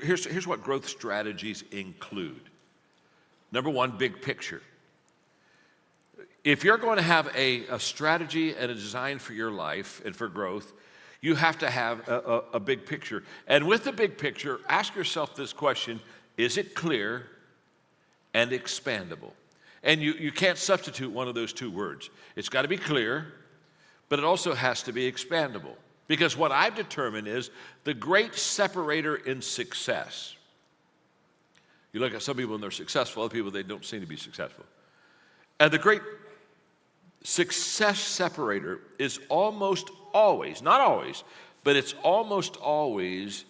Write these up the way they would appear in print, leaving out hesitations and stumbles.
here's what growth strategies include. Number one, big picture. If you're going to have a strategy and a design for your life and for growth, you have to have a big picture. And with the big picture, ask yourself this question: is it clear and expandable? And you can't substitute one of those two words. It's got to be clear, but it also has to be expandable. Because what I've determined is the great separator in success. You look at some people and they're successful, other people, they don't seem to be successful. And the great success separator is almost always, not always, but it's almost always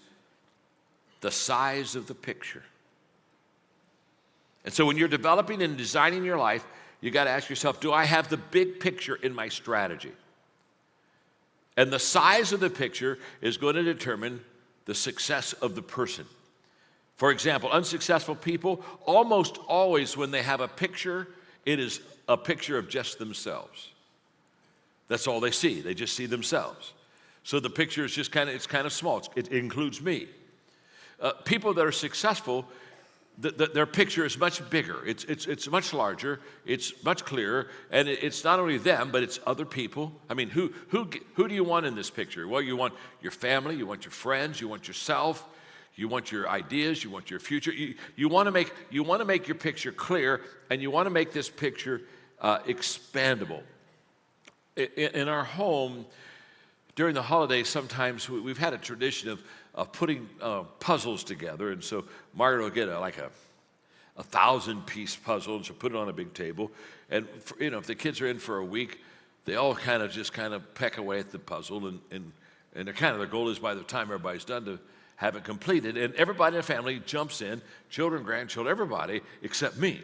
the size of the picture. And so when you're developing and designing your life, you got to ask yourself, do I have the big picture in my strategy? And the size of the picture is going to determine the success of the person. For example, unsuccessful people, almost always when they have a picture, it is a picture of just themselves. That's all they see. They just see themselves. So the picture is just kind of small. It includes me. People that are successful, their picture is much bigger. It's much larger. It's much clearer. And it's not only them, but it's other people. I mean, who do you want in this picture? Well, you want your family. You want your friends. You want yourself. You want your ideas. You want your future. You want to make your picture clear, and you want to make this picture expandable. In our home, during the holidays, sometimes we've had a tradition of putting puzzles together, and so Margaret will get a 1,000-piece puzzle, and she'll put it on a big table. And if the kids are in for a week, they all kind of peck away at the puzzle, and their goal is by the time everybody's done to have it completed. And everybody in the family jumps in, children, grandchildren, everybody except me.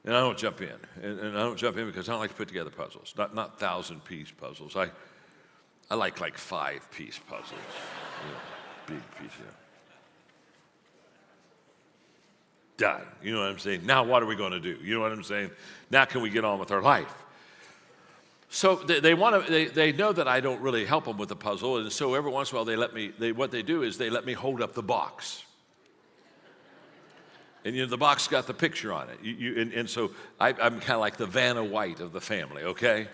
And I don't jump in, and I don't jump in because I don't like to put together puzzles, not 1,000-piece puzzles. I like 5-piece puzzles, big piece. Done. You know what I'm saying? Now what are we going to do? You know what I'm saying? Now can we get on with our life? So they know that I don't really help them with the puzzle, and so every once in a while what they do is they let me hold up the box. And the box got the picture on it. And so I'm kind of like the Vanna White of the family, okay?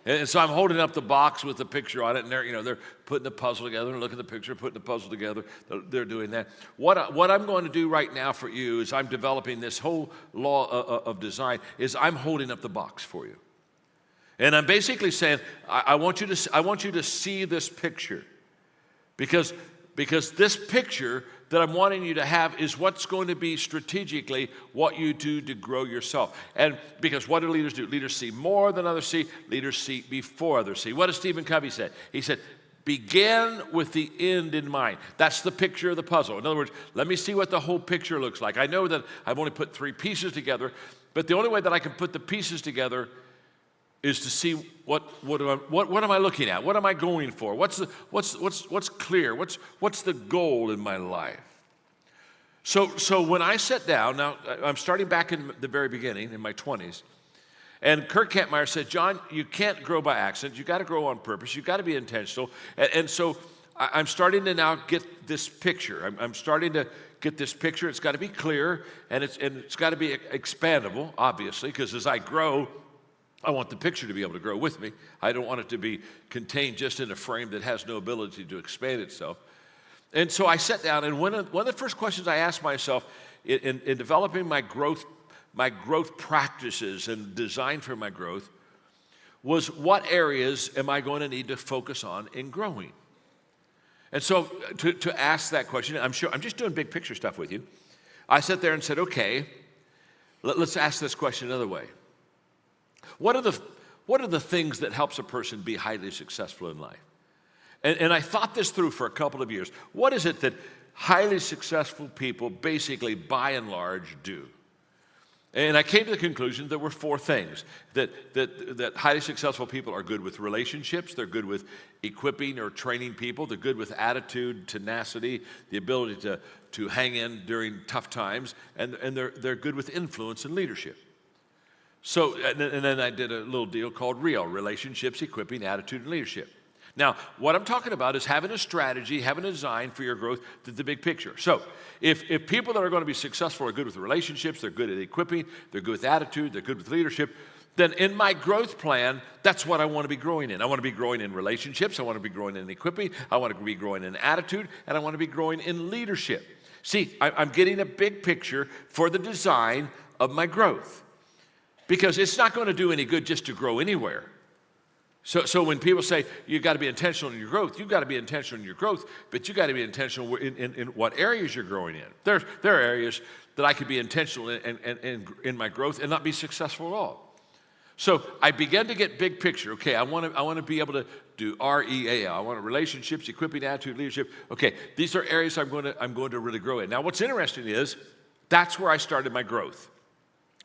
And so I'm holding up the box with the picture on it, and they're putting the puzzle together and looking at the picture, putting the puzzle together. They're doing that. What I'm going to do right now for you is I'm developing this whole law of design. Is I'm holding up the box for you, and I'm basically saying I want you to see this picture, because this picture that I'm wanting you to have is what's going to be strategically what you do to grow yourself. And because what do leaders do? Leaders see more than others see. Leaders see before others see. What does Stephen Covey say? He said, begin with the end in mind. That's the picture of the puzzle. In other words, let me see what the whole picture looks like. I know that I've only put 3 pieces together, but the only way that I can put the pieces together is to see what am I looking at? What am I going for? What's clear? What's the goal in my life? So when I sit down, now I'm starting back in the very beginning, in my 20s, and Kurt Kampmeyer said, John, you can't grow by accident. You got to grow on purpose. You got to be intentional. And so I'm starting to now get this picture. I'm starting to get this picture. It's got to be clear, and it's got to be expandable, obviously, because as I grow, I want the picture to be able to grow with me. I don't want it to be contained just in a frame that has no ability to expand itself. And so I sat down, and one of the first questions I asked myself in developing my growth practices and design for my growth was, what areas am I going to need to focus on in growing? And so to ask that question, I'm just doing big picture stuff with you. I sat there and said, okay, let's ask this question another way. What are the things that helps a person be highly successful in life? And I thought this through for a couple of years. What is it that highly successful people basically, by and large, do? And I came to the conclusion there were 4 things. That highly successful people are good with relationships, they're good with equipping or training people, they're good with attitude, tenacity, the ability to hang in during tough times, and they're good with influence and leadership. So, and then I did a little deal called REAL, relationships, equipping, attitude, and leadership. Now, what I'm talking about is having a strategy, having a design for your growth, the big picture. So if people that are going to be successful are good with relationships, they're good at equipping, they're good with attitude, they're good with leadership, then in my growth plan, that's what I want to be growing in. I want to be growing in relationships, I want to be growing in equipping, I want to be growing in attitude, and I want to be growing in leadership. See, I'm getting a big picture for the design of my growth, because it's not going to do any good just to grow anywhere. So when people say you've got to be intentional in your growth, you've got to be intentional in your growth, but you've got to be intentional in what areas you're growing in. There are areas that I could be intentional in my growth and not be successful at all. So I began to get big picture. Okay, I want to be able to do REAL. I want relationships, equipping, attitude, leadership. Okay, these are areas I'm going to really grow in. Now, what's interesting is that's where I started my growth.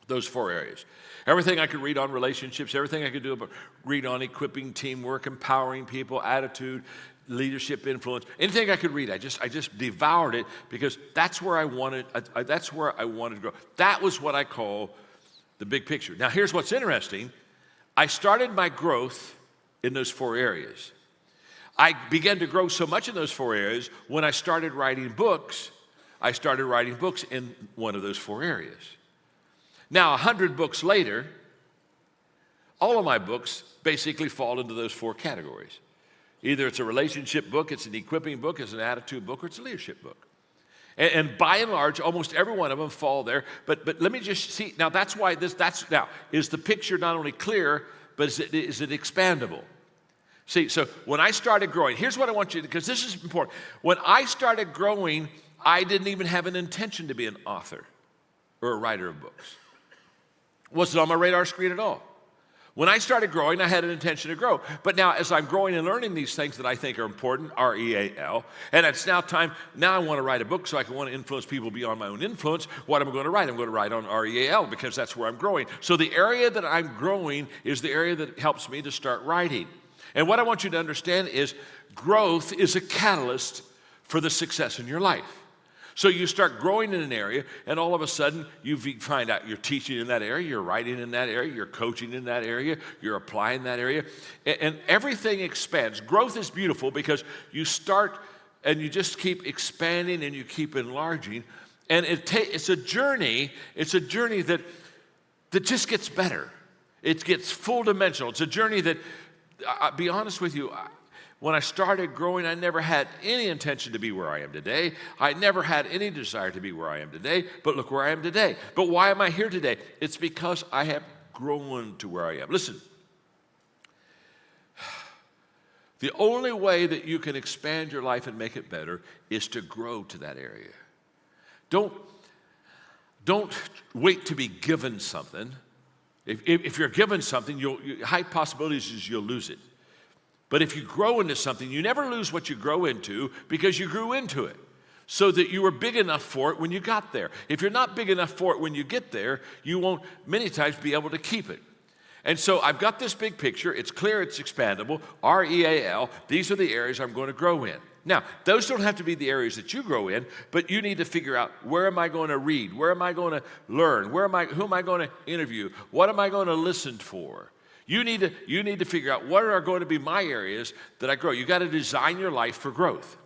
Those 4 areas. Everything I could read on relationships, everything I could do about read on equipping, teamwork, empowering people, attitude, leadership, influence, anything I could read, I just devoured it, because that's where I wanted. That's where I wanted to grow. That was what I call the big picture. Now, here's what's interesting. I started my growth in those 4 areas. I began to grow so much in those 4 areas when I started writing books. I started writing books in one of those 4 areas. Now, 100 books later, all of my books basically fall into those 4 categories. Either it's a relationship book, it's an equipping book, it's an attitude book, or it's a leadership book. And by and large, almost every one of them fall there. But let me just see. Now, that's why now, is the picture not only clear, but is it expandable? See, so when I started growing, here's what I want you to, because this is important. When I started growing, I didn't even have an intention to be an author or a writer of books. Wasn't on my radar screen at all. When I started growing, I had an intention to grow. But now, as I'm growing and learning these things that I think are important, REAL, and it's now time, now I want to write a book so I can want to influence people beyond my own influence. What am I going to write? I'm going to write on REAL, because that's where I'm growing. So the area that I'm growing is the area that helps me to start writing. And what I want you to understand is growth is a catalyst for the success in your life. So you start growing in an area, and all of a sudden you find out you're teaching in that area, you're writing in that area, you're coaching in that area, you're applying that area, and everything expands. Growth is beautiful because you start and you just keep expanding and you keep enlarging, and it's a journey. It's a journey that just gets better. It gets full dimensional. It's a journey that, I'll be honest with you, when I started growing, I never had any intention to be where I am today. I never had any desire to be where I am today, but look where I am today. But why am I here today? It's because I have grown to where I am. Listen, the only way that you can expand your life and make it better is to grow to that area. Don't wait to be given something. If you're given something, high possibilities is you'll lose it. But if you grow into something, you never lose what you grow into, because you grew into it so that you were big enough for it when you got there. If you're not big enough for it when you get there, you won't many times be able to keep it. And so I've got this big picture. It's clear, it's expandable, REAL. These are the areas I'm going to grow in. Now, those don't have to be the areas that you grow in, but you need to figure out, where am I going to read? Where am I going to learn? Who am I going to interview? What am I going to listen for? You need to figure out what are going to be my areas that I grow. You got to design your life for growth.